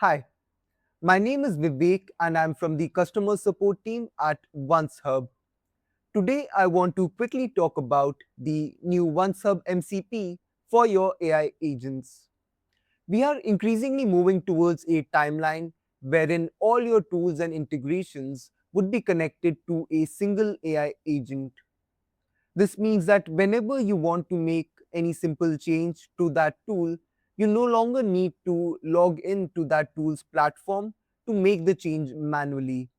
Hi, my name is Vivek and I'm from the customer support team at OnceHub. Today, I want to quickly talk about the new OnceHub MCP for your AI agents. We are increasingly moving towards a timeline wherein all your tools and integrations would be connected to a single AI agent. This means that whenever you want to make any simple change to that tool, you no longer need to log into that tool's platform to make the change manually.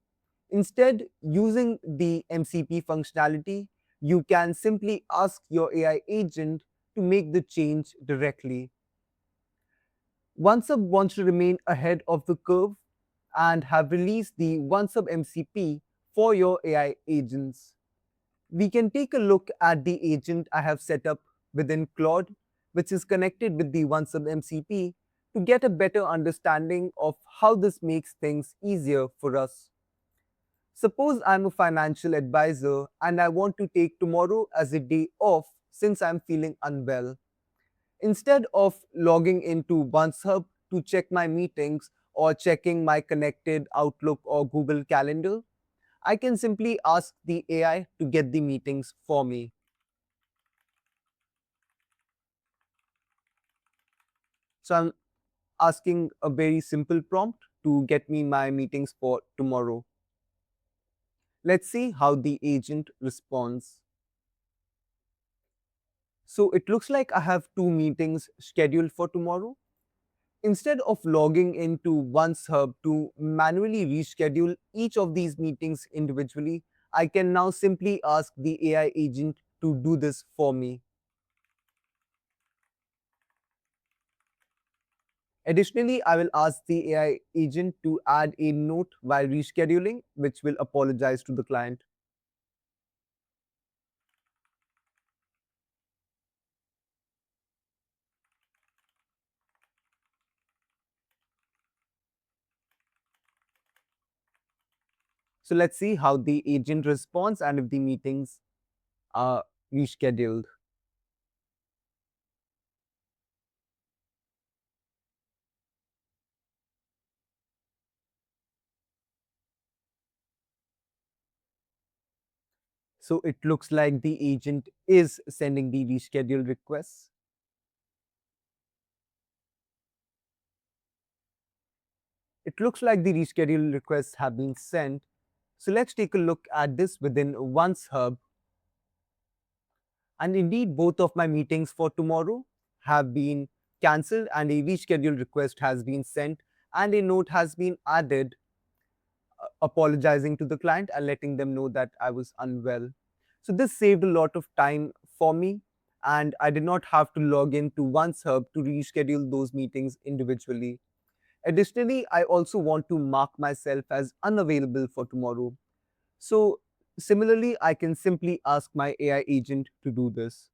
Instead, using the MCP functionality, you can simply ask your AI agent to make the change directly. OneSub wants to remain ahead of the curve and have released the OneSub MCP for your AI agents. We can take a look at the agent I have set up within Claude, which is connected with the OneSub MCP, to get a better understanding of how this makes things easier for us. Suppose I'm a financial advisor and I want to take tomorrow as a day off since I'm feeling unwell. Instead of logging into OneSub to check my meetings or checking my connected Outlook or Google Calendar, I can simply ask the AI to get the meetings for me. So I'm asking a very simple prompt to get me my meetings for tomorrow. Let's see how the agent responds. So it looks like I have two meetings scheduled for tomorrow. Instead of logging into OneHub to manually reschedule each of these meetings individually, I can now simply ask the AI agent to do this for me. Additionally, I will ask the AI agent to add a note while rescheduling, which will apologize to the client. So let's see how the agent responds and if the meetings are rescheduled. So it looks like the agent is sending the reschedule requests. It looks like the reschedule requests have been sent. So let's take a look at this within OneHub. And indeed, both of my meetings for tomorrow have been cancelled, and a reschedule request has been sent, and a note has been added apologizing to the client and letting them know that I was unwell. So this saved a lot of time for me, and I did not have to log in to OneHub to reschedule those meetings individually. Additionally, I also want to mark myself as unavailable for tomorrow. So similarly, I can simply ask my AI agent to do this.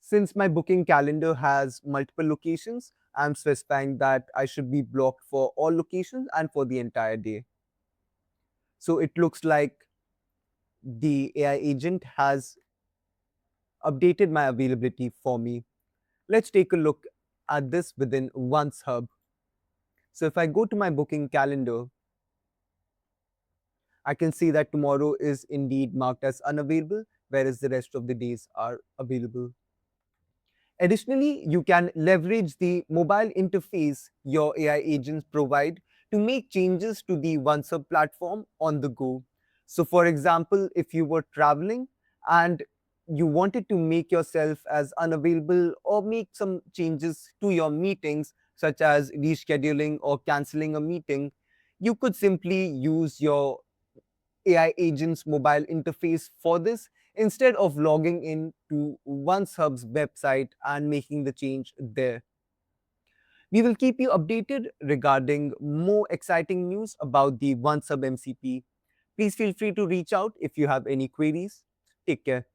Since my booking calendar has multiple locations, I'm specifying that I should be blocked for all locations and for the entire day. So it looks like the AI agent has updated my availability for me. Let's take a look at this within OneHub. So if I go to my booking calendar, I can see that tomorrow is indeed marked as unavailable, whereas the rest of the days are available. Additionally, you can leverage the mobile interface your AI agents provide to make changes to the OneSub platform on the go. So, for example, if you were traveling and you wanted to make yourself as unavailable or make some changes to your meetings, such as rescheduling or canceling a meeting, you could simply use your AI agent's mobile interface for this instead of logging in to OneHub's website and making the change there. We will keep you updated regarding more exciting news about the OneHub MCP. Please feel free to reach out if you have any queries. Take care.